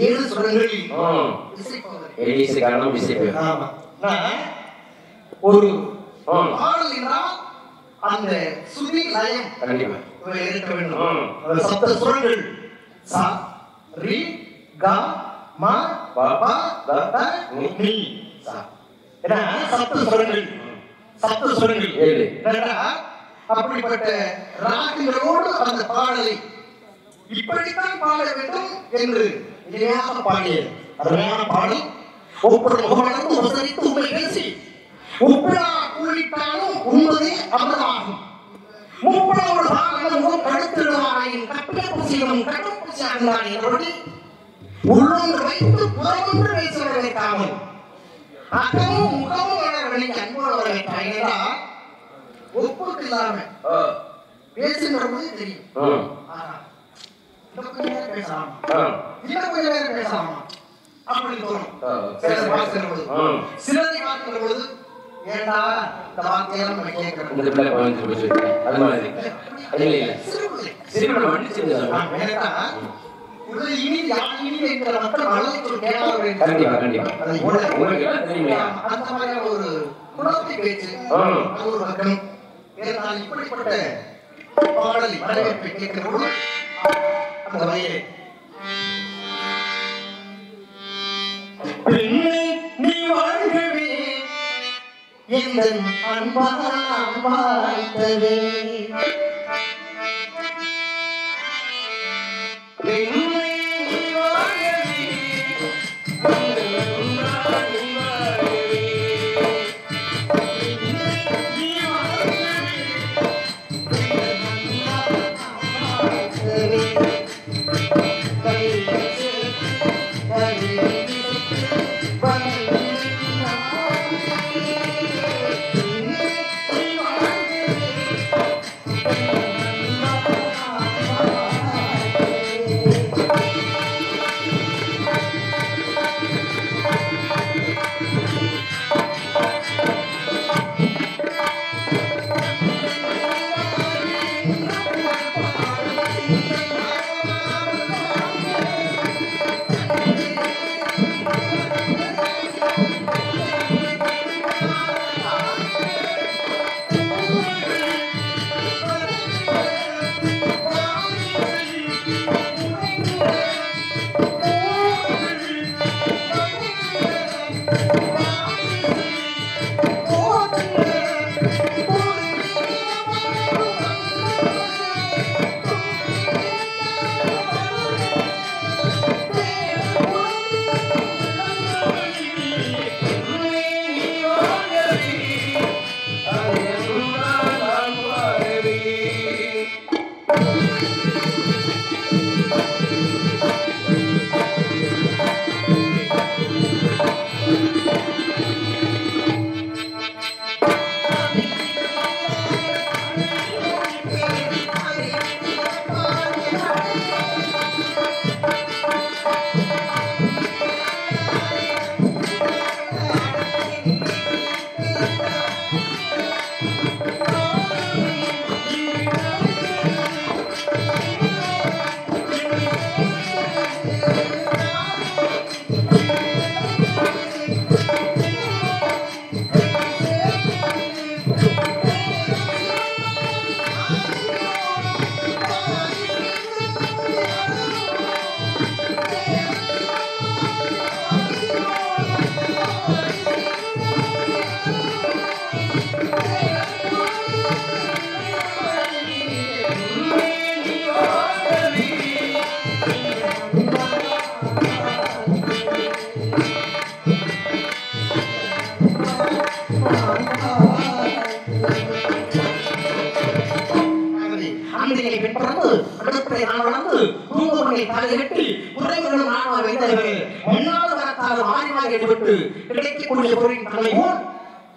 7 சுரங்களில் எலிசு காரணம் விசைப்பு. ஆமா. ஒரு பாடல் என்றால் அந்த சுதி லயம் கண்டிப்பா இருக்க வேண்டும். சப்த சுரங்கள் சா ரி கா மா பா த த நி சா. ஏன்னா சப்த சுரங்கள் 7. அப்படிப்பட்ட ராகங்களோடு அந்த பாடலை இப்படித்தான் பாட வேண்டும் என்று இனிமையாக பாடியது அருமையான பாடல். ஒவ்வொரு முகமலர்ந்து உபசரித்து உண்மை பேசி உப்பிழா கூலிட்டாலும் உண்பதே அமிர்தமாகும். முப்படோடு பாகமும் கடுத்திடுவாயின் கப்பிய பூசியும் கடும் பூசியாகிறான் என்பதை உள்ளொன்று வைத்து புறமொன்று பேசுவதை வைக்காமல் அக்கமும் முகமும் வளர்வதை அன்போடு வரவேற்றார் என்றால் ஒப்புக்கு இல்லாம பேசுகிற போது தெரியும். கொஞ்ச நேரம் பேசலாம், இன்னும் கொஞ்ச நேரம் பேசலாமா அப்படின்னு தோணும். சிலரை பார்க்கிற பொழுது ஏண்டா இந்த வார்த்தையெல்லாம் நம்ம கேட்கிறோம். அது மாதிரி ஒரு குணத்தை பேச்சு ஒரு பக்கம். இப்படிப்பட்ட பாடல் வரவேற்பை கேட்கிற பொழுது அந்த வகையிலே நீ வாழ்கவே எந்த அன்பாய்த்தவே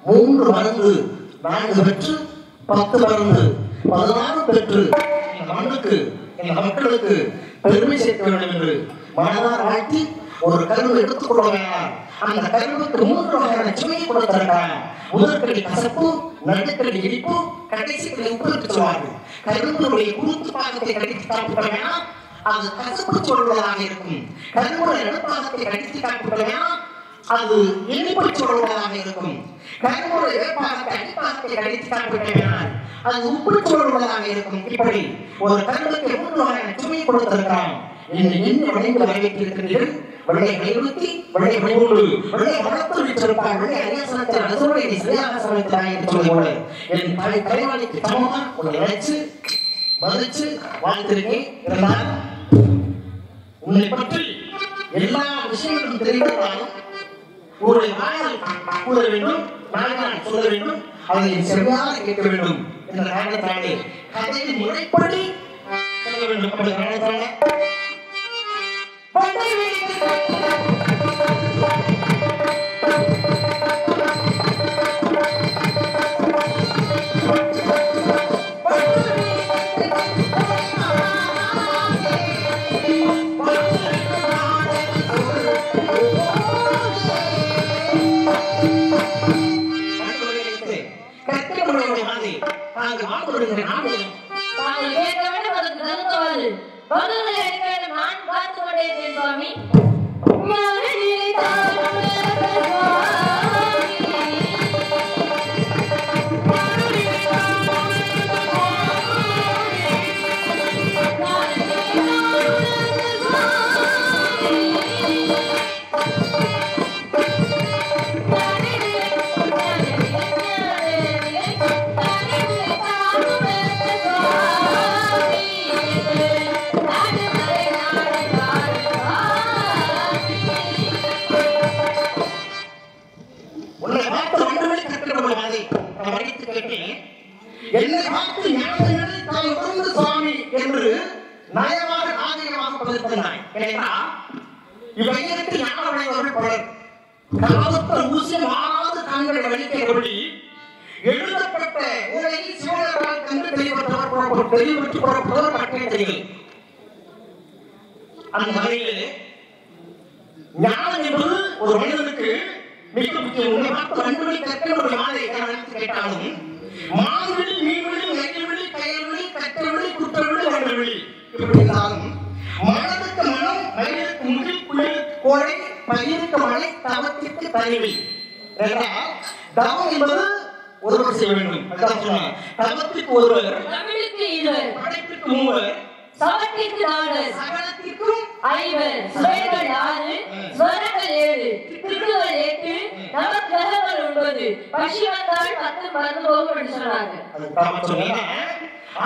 மூன்று மருந்து 4 பெற்று 10 மருந்து 16 பெற்று இந்த மண்ணுக்கு இந்த மக்களுக்கு பெருமை சேர்க்க வேண்டும் என்று மனதார் வாழ்த்தி ஒரு கருவு எடுத்துக் கொள்ள வேண்டாம். அந்த கருவுக்கு 3 வகையான சுமையை கொடுத்திருக்கிறார். முதற்கடி கசப்பு, நடுக்கடி இனிப்பு, கடைசி உப்பு சொல்வார்கள். கருவினுடைய குருத்து பாகத்தை கடித்து சாப்பிட வேண்டாம். அது கசப்பு சொல்வதாக இருக்கும். கருமுறை நடுப்பாகத்தை கடித்து காட்டுகிறேன், அது இனிப்பு சொல்வதாக இருக்கும். கருமுறை வேப்பாகத்தை அடிப்பாகத்தை கடித்து காட்டுகிறேன், அது உப்பு சொல்வதாக இருக்கும். இப்படி ஒரு கருவுக்கு 3 வகையான சுமையை கொடுத்திருக்கிறான். என்ன விளைந்து வரவேற்றிருக்கிறீர்கள்? வெள்ளை கைவிழுத்தி, வெள்ளை கைகொண்டு, வெள்ளை வளர்த்து வைத்திருப்பார், வெள்ளை அரியாசனத்தில் அரசுரை சரியாக சமைத்தாய் என்று சொல்லி போல என் தாய் தலைவாணிக்கு சமமா உன்னை நினைச்சு மதிச்சு வாழ்த்திருக்கேன். இருந்தால் உன்னை பற்றி எல்லா விஷயங்களும் தெரிந்தாலும் உன்னுடைய வாயால் கூற வேண்டும், நாளினால் சொல்ல வேண்டும், அதை செவ்வாறு கேட்க வேண்டும் என்ற காரணத்தாலே கதையின் முறைப்படி சொல்ல வேண்டும் என்ற காரணத்தாலே என்னை பார்த்து ஞானங்களை தான் உணர்ந்து சுவாமி என்று நயமாக நாகரிகமாக பதிர்த்தினாய். இவையற்கு ஞான விளைவர்கள் பலர் காலத்த ஊசியம் ஆறாவது தங்களை வலிக்க கொள்ளி எழுதப்பட்ட உலகில் சிவனரால் கண்டு தெளிவற்றவர் தெளிவற்று புறப்படுவர் பற்றிய தெரியும். அந்த வகையில் ஞானம் என்பது ஒரு மனிதனுக்கு மிக முக்கியம். உன்னை பார்த்து கண்டுபிடி கற்களுடைய மாதிரி கேட்டாலும் மான்வெளி, மீன்வெளி, நெய்வெளி, கயல்வெளி, கட்டவெளி, குற்றவெளி, வண்டவெளி இப்படி இருந்தாலும் மனதுக்கு மனம், மயிலுக்கு முகில், குயிலுக்கு கோழை, பயிருக்கு மழை, தவத்திற்கு தனிவி என்றால் தவம் என்பது ஒருவர் செய்ய வேண்டும். தவத்திற்கு ஒருவர், தமிழுக்கு இருவர், படைப்பிற்கு மூவர், சவத்திற்கு 4, சகலத்திற்கும் 5, சுவைகள் 6, ஸ்வரங்கள் 7, திருக்குறள் 8, நவக்கிரகங்கள் 9, பசி வந்தால் 10 மறந்து போகும் என்று சொன்னாங்க.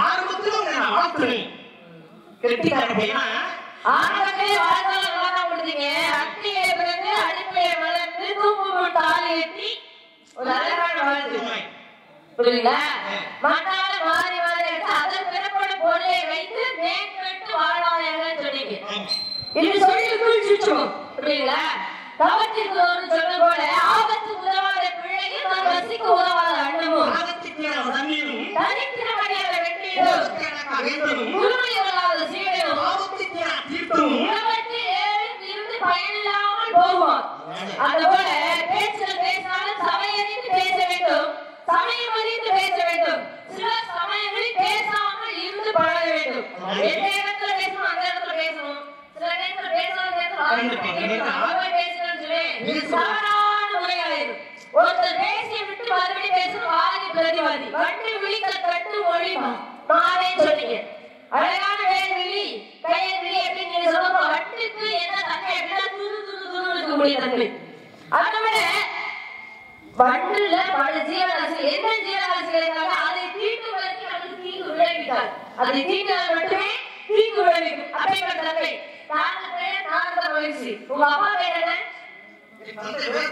ஆரம்பத்திலும் நான் வாழ்த்துறேன். கெட்டிக்காரப்பையா ஆரம்பத்திலே வாழ்ந்தாலும் வாழ முடியுங்க. அக்னியை பிறந்து அடுப்பிலே வளர்ந்து தூங்கும் தாலி எட்டி ஒரு அழகான வாழ்த்து. புரியுங்களா? மண்ணால மாறி மாறி எடுத்து அதன் பிறப்போடு பொருளை வைத்து மேற்கொண்டு வாழ்வார்கள் சொன்னீங்க. இது சொல்லிக்குள் சுற்றும். புரியுங்களா? தவத்திற்கு ஒரு சொன்ன போல ஆபத்து உதவாத பிள்ளையும் நான் வசிக்கு உதவாத அண்ணமும் தனித்திர மணியாத வெற்றியும் முழுமை உதவாத சீடையும் உலகத்தில் இருந்து பயனில்லாமல் போவோம். அதுபோல பேச்சுகள் பேசினாலும் சமயறிந்து பேச வேண்டும், சமயம் அறிந்து பேச வேண்டும். சில சமயங்களில் பேசாமல் இருந்து பழக வேண்டும். எந்த இடத்துல பேசணும் அந்த இடத்துல பேசணும். சில நேரத்துல பேசாத தவறான முறையாயிரும். ஒருத்தர் பேசிய விட்டு மறுபடி பேசணும் வாதி பிரதிவாதி. வண்டு விழிக்க கட்டு மொழி மாவே சொன்னீங்க. அழகான வேறு விழி கையை விழி அப்படின்னு நீங்க சொல்லும்போது வட்டுக்கு என்ன தன்மை அப்படின்னா துரு துரு துரு இருக்கக்கூடிய தன்மை. அதை விட வண்டுல பல ஜீவராசிகள் என்ன ஜீவராசிகள் இருக்காங்க அதை தீட்டுவதற்கு அதுக்கு தீங்கு விளைவிக்காது. அதை தீட்டுவது மட்டுமே தீங்கு விளைவிக்கும். அப்படிப்பட்ட தன்மை. தாங்கள் பெயர் நாரத மகிழ்ச்சி. உங்க அப்பா பேர் என்ன?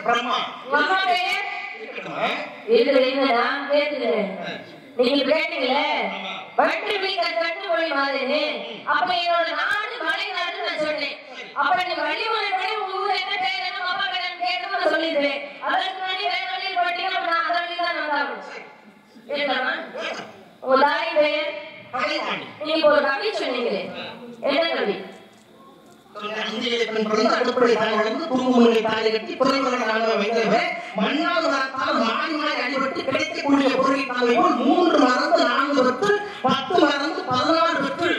பிரம்மா. உங்க அம்மா பேர் இதுல என்னன்னா கேட்டுக்கிறேன். நீங்க கேட்டீங்களே வண்டு விழிக்க கட்டு மொழி மாதிரி. அப்ப என்னோட நாடு மலை நாடுன்னு நான் சொன்னேன். அப்ப நீங்க வழிமுறைப்படி உங்க ஊர் என்ன பேர் என்ன அப்பா பேர் கேட்டு சொல்லிடுறேன். அதற்கு முன்னாடி வேற வழியில் போட்டீங்க. நான் அதை வழிதான் நான் உங்க தாய் பெயர் நீங்க ஒரு கவி சொன்னீங்களே, என்ன கவி? அடுப்படை தாழ்ந்து தூங்குமுறை தாழை கட்டி துறைமுகங்கள் வைத்தவர் மண்ணால் மரத்தால் மாறி மாறி அடிபட்டு கிடைக்கக்கூடிய பொருளை தாங்கை போல் 3 மறந்து 4 பெற்று 10 மறந்து 16 பெற்று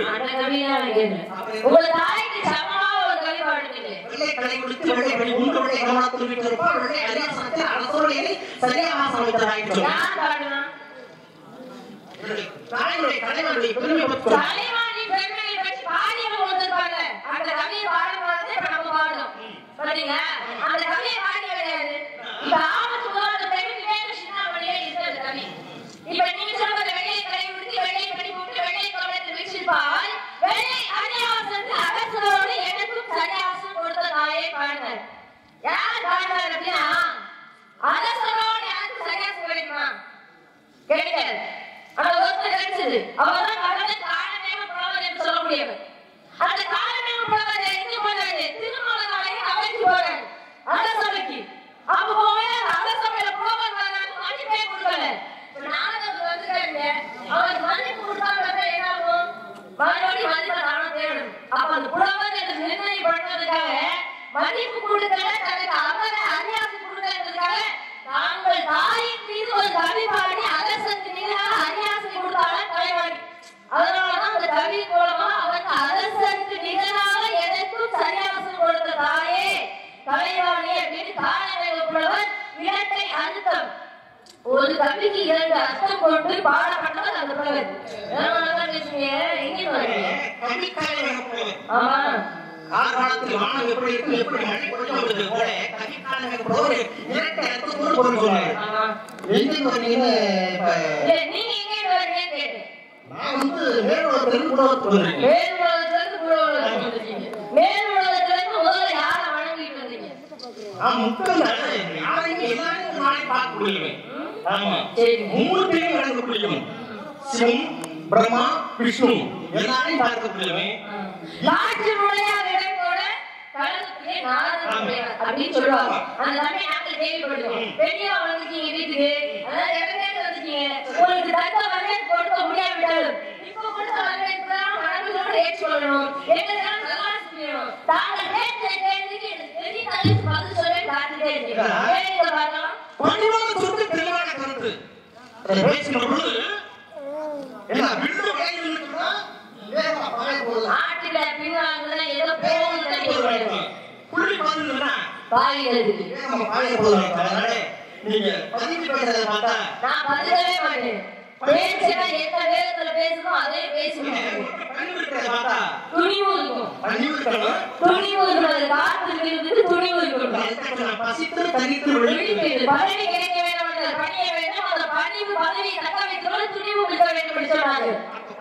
உங்க தாய்க்கு சமமா ஒரு கவி பாடுங்க. வெள்ளை கடை கொடுத்து வெள்ளை படி உண்டு வெள்ளை கவனத்தில் விட்டிருப்பார் வெள்ளை அரியாசனத்தில் அரசோடையை சரியாக சமைத்ததாயிற்று. யார் பாடணும்? தாயுடைய கலைவனுடைய பெருமை பற்றி கலைவாணி பெருமையை பற்றி பாடியவங்க வந்திருப்பாங்க. அந்த கவியை பாடும்போது இப்ப நம்ம பாடணும். பாத்தீங்களா? அந்த கவியை பாடிய கிடையாது. இப்ப ஆபத்து முதல்ல பெரிய சின்னாமணியே இருக்கிறது கவி. இப்ப நீங்க சொல்ற வெள்ளை கடை கொடுத்து வெள்ளை படி போட்டு வெள்ளை கவனத்தில் வச்சிருப்பால் வெள்ளை அரியாசனத்தில் அரசோடு எனக்கும் சரியாசம் கொடுத்த தாயே பாடினார். யார் பாடினார் அப்படின்னா அரசரோடு எனக்கு சரியாசம் கிடைக்குமா? கிடைக்காது. ஆனா ஒருத்தர் கிடைச்சது. அவர்தான் கடந்த காலமேக புலவர் என்று சொல்ல முடியவர். அந்த காலமேக புலவர் எங்க போனாரு? திருமணநாளைக்கு அவைக்கு போறாரு அரசவைக்கு. அப்ப போய் அரசவையில புலவர் வராங்க மன்னிப்பே கொடுக்கல. நாடகத்துக்கு வந்துட்டாங்க. அவர் மன்னிப்பு கொடுத்தாங்க என்ன ஆகும்? மறுபடியும் மன்னிப்பை நானும் தேடணும். அப்ப அந்த புலவர் என்று நிர்ணயம் பண்ணுவதற்காக மன்னிப்பு கொடுக்கல தனக்கு அவரை அரியாசம் கொடுக்கறதுக்காக தாங்கள் தாயின் மீது ஒரு கவி பாடி அரசனுக்கு நிகராக அரியாசனை கொடுத்தாலும் கலைவாணி. அதனாலதான் அந்த கவி மூலமா அவருக்கு அரசனுக்கு நிகராக எனக்கும் சரியாசனம் கொடுத்த தாயே கலைவாணி அப்படின்னு காலமேக புலவர் இரட்டை அர்த்தம். ஒரு கவிக்கு 2 அர்த்தம் கொண்டு பாடப்பட்டவர் அந்த புலவர். பேசுங்க எங்க ஆமா காலத்தில் வானம் எப்படி இருக்கும் எப்படி மழை பொழிவது போல கவிக்காலமே போல இரட்டை அர்த்தத்தோடு பொருள் சொன்னார். எங்க வரீங்கன்னு நீங்க எங்க வரீங்கன்னு கேட்டேன். நான் வந்து மேலுலகத்திலிருந்து புலவத்துக்கு வந்திருக்கேன். மேலுலகத்திலிருந்து புலவத்துக்கு வந்திருக்கீங்க. மேலுலகத்திலிருந்து முதல்ல யாரை வணங்கிட்டு வந்தீங்க? முக்கியம் யாரையும் எல்லாரையும் ஒரு நாளை பார்க்க முடியுமே. ஆமா சரி 3 பேரையும் வணங்க முடியும். சிவம் பிரம்மா விஷ்ணு எல்லாரையும் பார்க்க முடியுமே. காற்று நுழையாத இடம் கூட கடலுக்குள்ளே நாரதன் நுழையார் அப்படின்னு சொல்லுவாங்க. அந்த சமயம் நாங்கள் கேள்விப்படுவோம். பெண்ணியா வந்திருக்கீங்க வீட்டுக்கு, அதாவது இடங்கேட்டு வந்திருக்கீங்க, உங்களுக்கு தக்க வரவேற்பு கொடுக்க முடியாவிட்டாலும் இப்போ கொடுத்த வரவேற்பு மனதோடு ஏற்று சொல்லணும். எங்களுக்கெல்லாம் நல்லா செய்யணும். தாங்கள் கேட்ட கேள்விக்கு எனக்கு பெரிய தலைப்பு பதில் சொல்ல காத்துட்டே இருக்கீங்க. பார்க்கலாம் பணிவான சொத்து தெளிவான கருத்து பேசின பொழுது என்ன விழுந்து வகையில் இருக்குன்னா ஆட்டுல பின்னால ஏதோ போகும் தண்ணி புள்ளி பதிலுன்னா பாவிகளுக்கு நம்ம பாய போதும். அதனால நீங்க பதிவு பேசுறதை பார்த்தா நான் பதிலவே மாட்டேன். பேசினா எந்த வேகத்துல பேசணும் அதே பேசணும். பணிவு இருக்கிறத பார்த்தா துணிவு இருக்கும். பணிவு இருக்கணும். துணிவு இருக்கிறது காத்து இருக்கிறது துணிவு இருக்கணும். பசித்து தனித்து விழித்து பதவி கிடைக்க வேண்டும் பணிய வேண்டும். அந்த பணிவு பதவியை தக்க வைத்துக் துணிவு இருக்க வேண்டும் என்று சொன்னாங்க.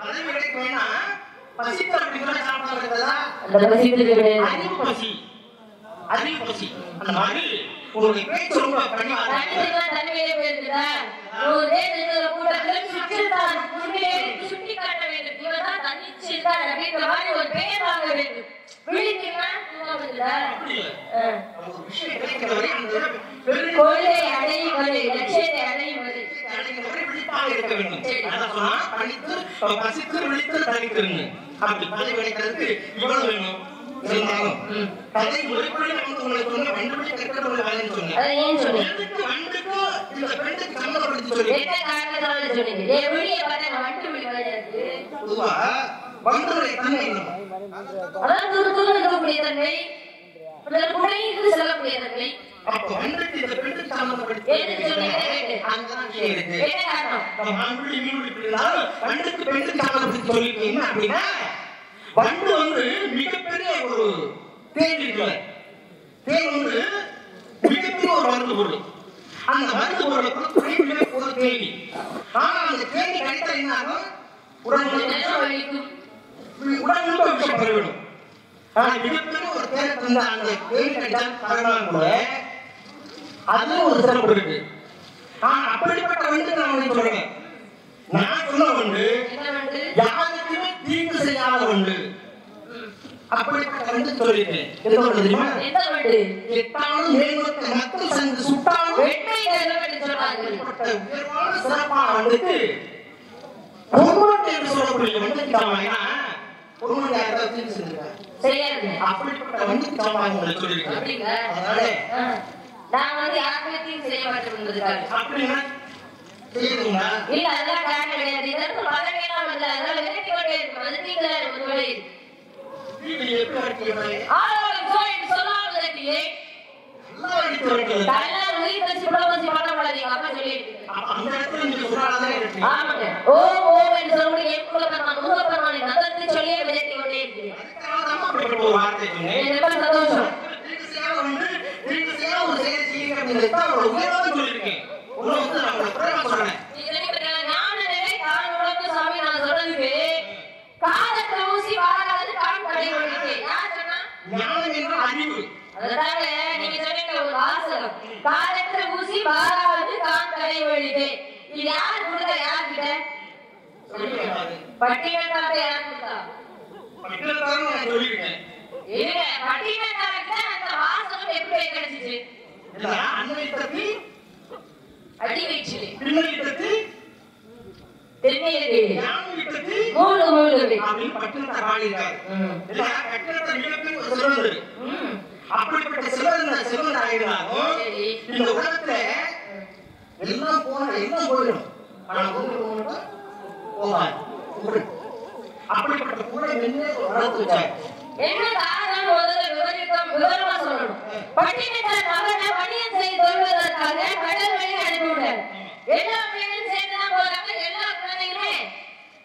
பதவி கிடைக்க வேணாம் பசித்து அப்படிங்கிற சாப்பிட இருக்கிறதா அந்த பசித்து கிடையாது. அறிவு பசி அறிவு பசி அந்த மாதிரி உங்களுடைய பேச்சு ரொம்ப பணிவா தனிமையிலே போயிருக்குதா ஒரு தேசத்துல கூட்டத்தில் சுட்டி காட்ட வேண்டும். இவர் தான் தன்னிச்சு இருக்கார் அப்படின்ற மாதிரி ஒரு பெயர் வாங்க வேண்டும். கொள்கை அடையும் வரை லட்சியத்தை அடையும் வரை இருக்க வேண்டும். படித்து பசித்து விழித்து தனித்திருந்து அப்படி பதவி கிடைக்கிறதுக்கு இவ்வளவு வேணும். கதை முறைப்படி நமக்கு உங்களுக்கு சொன்ன வண்டுபடி கட்டப்பட்ட வேலைன்னு சொன்னேன். ஏன் சொன்னீங்க? வண்டுக்கு இந்த பெண்ணுக்கு சம்மதப்படுத்தி சொல்லி என்ன காரணத்தால சொன்னீங்க? வெளியே பார்த்தா வண்டுபடி கிடையாது. பொதுவா வண்டுடைய தன்மை என்ன? அதான் துருத்துரு இருக்கக்கூடிய தன்மை, குறைந்து செல்லக்கூடிய தன்மை. அப்போ வண்டுக்கு இந்த பெண்ணுக்கு சம்மதப்படுத்தி அங்கதான் விஷயம் இருக்கு. என்ன காரணம்? மாங்குடி மீன்குடி பிள்ளைனாலும் வண்டுக்கு பெண்ணுக்கு சம்மதப்படுத்தி சொல்லிருக்கீங்க அப்படின்னா வண்டு வந்து மிகப்பெரிய ஒரு தேன் இருக்குல்ல, தேன் வந்து மிகப்பெரிய ஒரு மருந்து பொருள். அந்த மருந்து பொருளை குறிப்பிட்ட ஒரு தேனி. ஆனா அந்த தேனி கடித்தா என்ன ஆகும்? உடம்பு விஷயம் பரவிடும். ஆனா மிகப்பெரிய ஒரு தேனை தந்த அந்த தேனி கடித்தா பரவலாம் கூட அது ஒரு சிறப்பு இருக்கு. ஆனா அப்படிப்பட்ட வண்டு நான் சொல்றேன். நான் சொன்ன வண்டு யாருக்குமே தீங்கு செய்யாத வண்டு. அப்படிப்பட்ட வண்டு சொல்லிட்டேன். எந்த வண்டு தெரியுமா? எட்டாலும் மேல்மக்கள் மக்கள் சங்கு சுட்டாலும் உயர்வான சிறப்பான வண்டுக்கு பொன்மட்டை என்று சொல்லக்கூடிய வண்டுக்கு சமமாக பொன்மட்டை யாராவது தீங்கு செஞ்சிருக்காங்க. அப்படிப்பட்ட வண்டுக்கு சமமாக உங்களுக்கு சொல்லியிருக்கேன். அதனால நான் வந்து யாருமே தீங்கு செய்ய மாட்டேன். அப்படின்னா செய்யுதுங்களா? இல்ல அதெல்லாம் காரணம் கிடையாது. இதற்கு பதவியெல்லாம் வந்து அதனால விரட்டி கொண்டே இருக்கும். அது தீங்குதான் ஒரு வழி. வீடு எப்படி அடிக்கிறீங்க? ஆளோட சோயின் சொல்லாமல் கேட்டியே. நல்லா அடிக்கிறீங்க. கல்யாண உயிர் வச்சு புலவசி பண்ண கூடாதீங்க அப்பா சொல்லிட்டு. அந்த இடத்துல நீங்க சொன்னாதான் இருக்கு. ஆமாங்க. ஓ ஓ என்று சொல்லி ஏக்குல பெருமான் முக பெருமானை நந்தத்தை சொல்லியே விளையாட்டி கொண்டே இருக்கிறேன். அதுக்காக அப்படி ஒரு வார்த்தை சொன்னேன். ரொம்ப சந்தோஷம். நீங்க சேவை ஒரு செயல் செய்யுங்க அப்படிங்கிறத ஒரு உயர்வாக சொல்லியிருக்கேன். உங்களை வந்து நான் உங்களை குறைவா சொல்றேன். ஞானநிலை தான் உடம்பு சாமி நான் சொல்றதுக்கு காதத்துல ஊசி வாராது கான் கடை வழிக்கு. யார் சொன்னா? ஞானம் என்ற அறிவு. அதனால நீங்க சொன்னீங்க ஒரு வாசகம். காதத்துல ஊசி வாராது கான் கடை வழிக்கு. இது யார் கொடுத்தா? யார்கிட்ட? பட்டிமன்றத்தை யார் கொடுத்தா? பட்டினத்தாரும் நான் சொல்லியிருக்கேன். இல்ல பட்டிமன்றத்தை அந்த வாசகம் எப்படி கிடைச்சிச்சு? இல்ல அன்னை தத்தி அடி வச்சு பின்னணி தத்தி தென்னையிலே ஞானம் தத்தி மூணு அப்படின்னு பட்டினத்தை பாடியிருக்காரு. இல்ல பட்டினத்தை மிகப்பெரிய ஒரு சிறந்தது. அப்படிப்பட்ட சிவன் ஆகினாலும் இந்த உலகத்துல எல்லாம் போயிடும். ஆனா போகாது. அப்படிப்பட்ட கூட வளர்த்து வச்சாங்க. என்ன காரணம் முதல்ல விவரமா சொல்லணும். பட்டினத்தார் மகனை வணிகம் செய்து கொள்வதற்காக கடல் வழி அனுப்பிவிட்டார். எல்லா பிள்ளைகளும் சேர்ந்துதான் போறாங்க. எல்லா குழந்தைகளுமே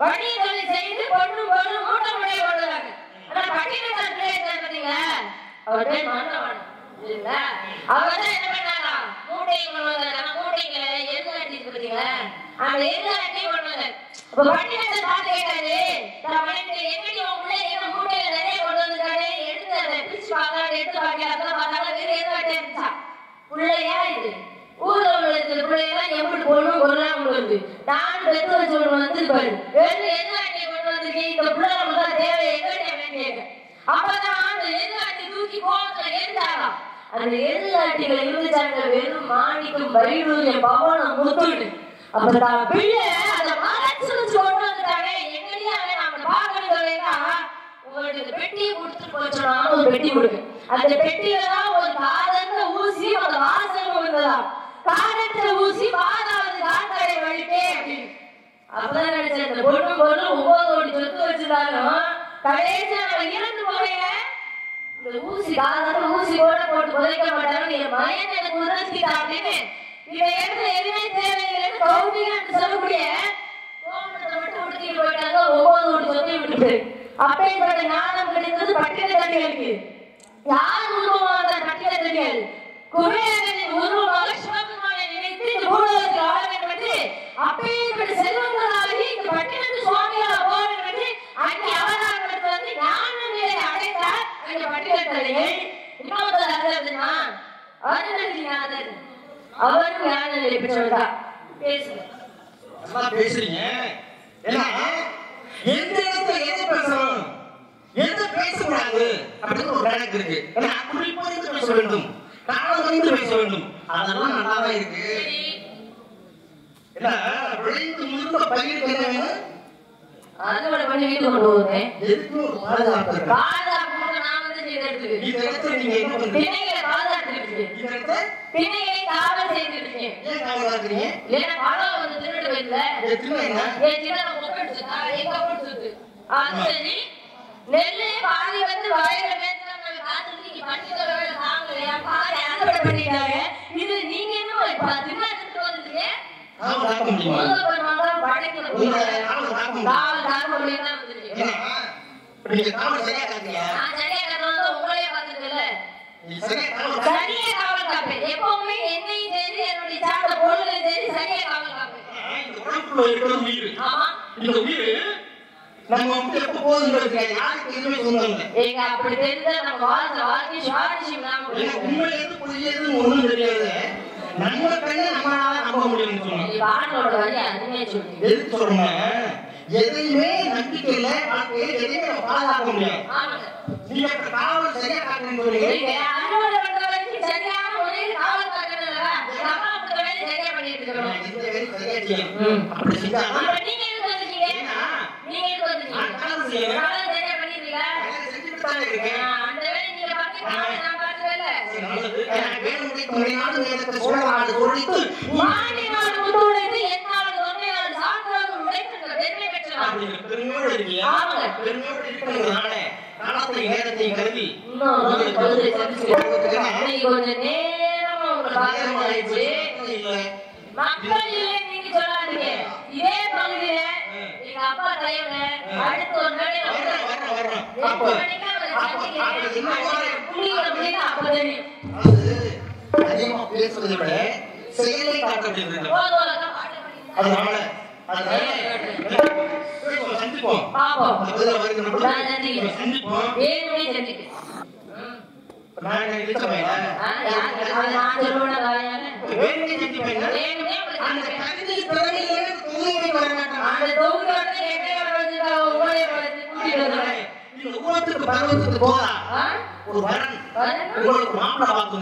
வணிக தொழில் செய்து பொண்ணு மூட்டை முறையை கொண்டுறாங்க. ஆனா பட்டினத்தார் பிள்ளைகள் பார்த்தீங்களா, அவர் பேர் மன்னவன் இல்லைங்களா? அவர் தான் என்ன பண்ணாரா, மூட்டையை கொண்டு வந்தாங்க. மூட்டைங்களை எருது ஆட்டி பார்த்தீங்களா, அந்த எருது ஆட்டி கொண்டு வந்தார். அப்ப பட்டினத்தார் பார்த்து கேட்டாரு, எங்கடி உள்ள என்ன மூட்டையில நிறைய கொண்டு வந்திருக்காரு, எடுத்து அதை பிரிச்சு பார்க்கலாம், எடுத்து பார்க்கலாம், பார்த்தாலும் வேற எருது ஆட்டி இருந்துச்சா? பிள்ளையா இது ஊர்ல உள்ள இருக்கிற பிள்ளையெல்லாம் எப்படி பொண்ணும் கொள்ளாம வருது. நான் பெற்று வச்சு ஒண்ணு வந்திருப்பாரு, வெறும் எருது ஆட்டியை கொண்டு வந்திருக்கேன், இந்த பிள்ளை நமக்கு தான் தேவை, எங்கடி வேண்டிய. அப்பதான் அந்த எருது ஆட்டி தூக்கி கோவத்துல எரிஞ்சாராம். அந்த எருது ஆட்டிகளை இருந்துச்சாங்க வெறும் மாணிக்கம் வைடூரியம் பவனம் முத்துட்டு. அப்ப தான் பிள்ளை அதை மறைச்சு வச்சு கொண்டு வந்துட்டாங்க. எங்கடியே அவன் நம்ம பார்க்கணும் சொல்லினா உங்களுக்கு பெட்டியை கொடுத்துட்டு போச்சோம். ஒரு பெட்டி கொடுக்கு, அந்த பெட்டியில தான் ஒரு காதன்ற ஊசி அந்த வாசகம் இருந்ததாம். காதற்ற ஊசி வாதாவது காத்தாடை வழிப்பே அப்படின்னு. அப்பதான் நினைச்சேன் இந்த பொண்ணு 9 கோடி சொத்து வச்சிருந்தாலும் கடைசியா நம்ம இறந்து போறீங்க. இந்த ஊசி காதற்ற ஊசி கூட போட்டு புதைக்க மாட்டாங்க. என் மயன் எனக்கு உதவிட்டா அப்படின்னு இதை எடுத்து எதுவுமே தேவையில்லைன்னு கௌமிகன்னு சொல்லக்கூடிய கோமணத்தை மட்டும் உடுத்திட்டு போயிட்டாங்க. 9 கோடி சொத்தை விட்டுட்டு அப்பேற்பட்ட ஞானம் கிடைத்தது பட்டினத்தார்களுக்கு. யார் உருவமாக அந்த பட்டினத்தார்கள்? குபேரனின் உருவமாக சிவபெருமானை நினைத்து இந்த பூலோகத்தில் வாழ வேண்டும் என்று அப்பேற்பட்ட செல்வங்களாகி இந்த பட்டினத்து சுவாமியாக போக வேண்டும் என்று அங்கே அவதாரங்களுக்கு வந்து ஞான நிலையை அடைத்தார் அந்த பட்டினத்தார்கள். இன்னொரு அர்த்தமா அருணகிரிநாதர் அவரும் ஞான நிலை பெற்றவர் தான். பேசுறீங்க. ஏன்னா எந்த இடத்துல எதை பேசணும், எதை பேசக்கூடாது அப்படின்னு ஒரு கணக்கு இருக்கு. ஏன்னா குறிப்பாக பேச வேண்டும், காலம் பேச வேண்டும். அதெல்லாம் நல்லாதான் இருக்கு. ஏன்னா விளைந்து முழுக்க பயிருக்கு என்ன வேணும்? அறுவடை பண்ணி வீட்டு கொண்டு போகுதேன். எதுக்கு ஒரு பாதுகாப்பு இருக்கு. பாதுகாப்பு நான் வந்து செய்திருக்கு. இந்த இடத்துல நீங்க என்ன பண்றீங்க? திணைகளை பாதுகாத்துருக்கு. இந்த இடத்துல திணைகளை காவல் செய்திருக்கு. ஏன் காவலாக்குறீங்க? இல்லைன்னா பழம் வந்து திருட்டு போயிடல. திணை முக்கிட்டு எங்க போட்டு அது சரி. நெல்லு பாதி வந்து வயல மேய்ச்சாங்க, காத்து நீங்க பண்ணிக்கிற வேலை தாங்கலையா, பாதி அறுவடை பண்ணிட்டாங்க. இது நீங்க என்ன திணை எடுத்துட்டு வந்துருக்கீங்க? எப்பவுமே என்னையும் சரி என்னுடைய சாப்பிட பொருளையும் சரி சரியா காவல் காப்பேன். எங்க அப்படி தெரிஞ்ச நம்ம வாழ்க்கை சுவாரஸ்யம் ஒண்ணும் தெரியாது. நம்ம கண்ணு நம்மளால நம்ப முடியும். வானோட வழி அதுமே சொல்லி எதுக்கு சொல்றேன், எதையுமே நம்பிக்கையில வாழ்க்கையில எதையுமே நம்ம பாதுகாக்க முடியாது. நீங்க காவல் சரியா காக்கணும்னு சொல்றீங்க. அறுவடை பண்ற வரைக்கும் சரியான முறையில் காவல் காக்கணும்ல, நம்ம அப்படி வேலை சரியா பண்ணிட்டு இருக்கணும். இந்த வேலை சரியா செய்யணும். அப்படி செஞ்சா நீங்க எதுக்கு வந்திருக்கீங்க? நீங்க எதுக்கு வந்திருக்கீங்க? காவல் சரியா பண்ணிருக்கீங்களா? செஞ்சுட்டு தானே இருக்கேன். அந்த வேலை நீங்க பார்த்து நான் பார்த்துவேல. மாநிலம் முதுகுடைத்து என்னாலும் ஒன்றையால் சான்றாக உடைக்கின்ற பெருமை பெற்றவர். பெருமையோடு இருக்கீங்க. பெருமையோடு இருக்கிறதுனால காலத்தை நேரத்தை கருதி கொஞ்சம் நேரமா உங்களை மக்கள் இல்லை நீங்க சொல்லாதீங்க. இதே பகுதியில எங்க அப்பா தலைவங்க அடுத்து ஒரு மேடையில அதிகமா பேசுவதை விட செயலை காட்ட வேண்டும். அதனால சந்திப்போம். பருவத்துக்கு போதா ஒரு வரன் உங்களுக்கு மாப்பிள்ளை பார்த்து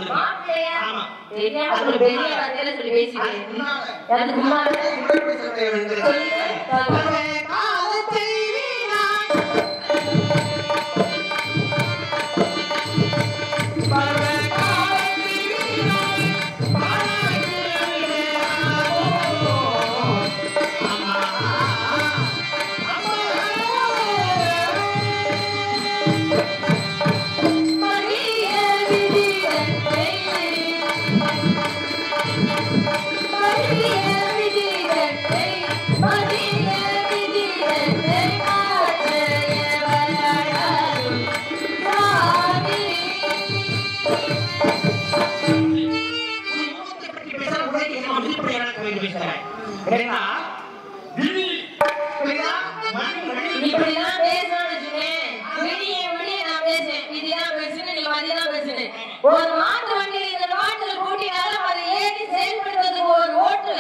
ஒரு மாட்டு வண்டியில் இந்த மாட்டுல கூட்டினாலும் அதை ஏறி செயல்படுத்துவதற்கு ஒரு ஓட்டு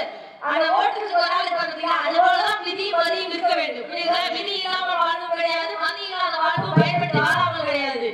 அந்த ஓட்டுக்கு ஒரு ஆள் பார்த்தீங்கன்னா அது போலதான் விதி மதியும் இருக்க வேண்டும். விதி இல்லாமல் வாழ்வும் கிடையாது, மதி இல்லாத வாழ்வும் பயன்படுத்த வாழாமல் கிடையாது.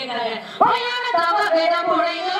கேட்கறாங்க. பொய்யான தவ வேடம் புனைந்து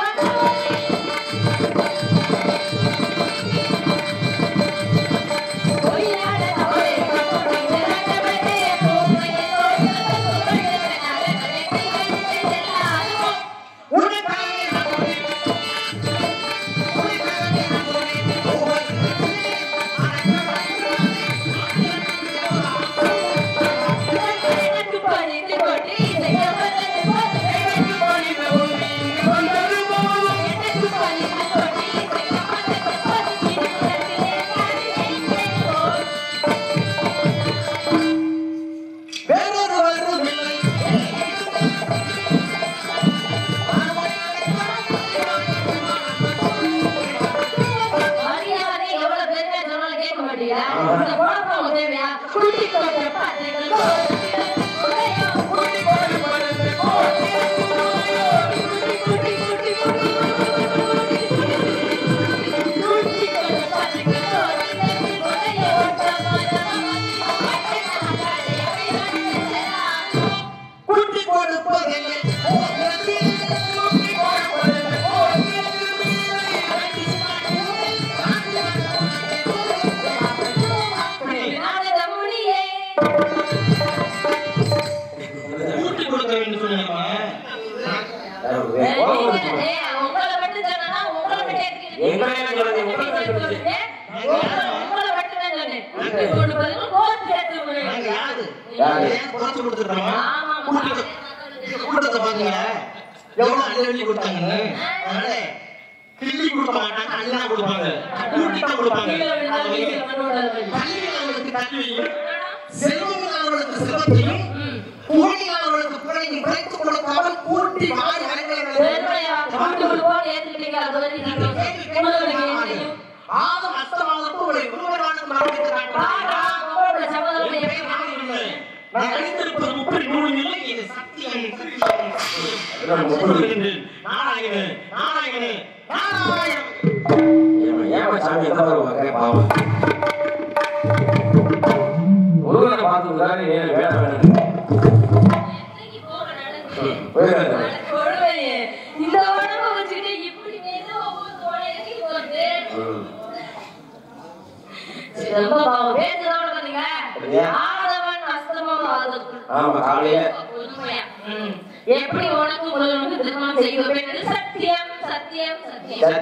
எப்படி உனக்கு முருகனுக்கு திருமணம் செய்ய வேண்டும் சத்தியம் சத்தியம் சத்தியம்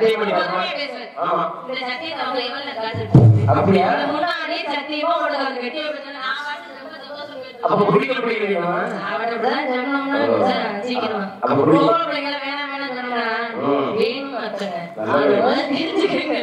இந்த சத்தியத்தை அவங்க எவ்வளவு காட்டுறது அப்படியா முன்னாடி சத்தியமா உனக்கு அந்த வெட்டியை நான் அப்ப புடிக்க புடிக்கிறீங்க அவடதான் சொன்னோம்னா சீக்கிரம் அப்ப புடிக்க வேணாம் வேணாம் சொன்னா வேணும் அத்தனை தெரிஞ்சுக்கங்க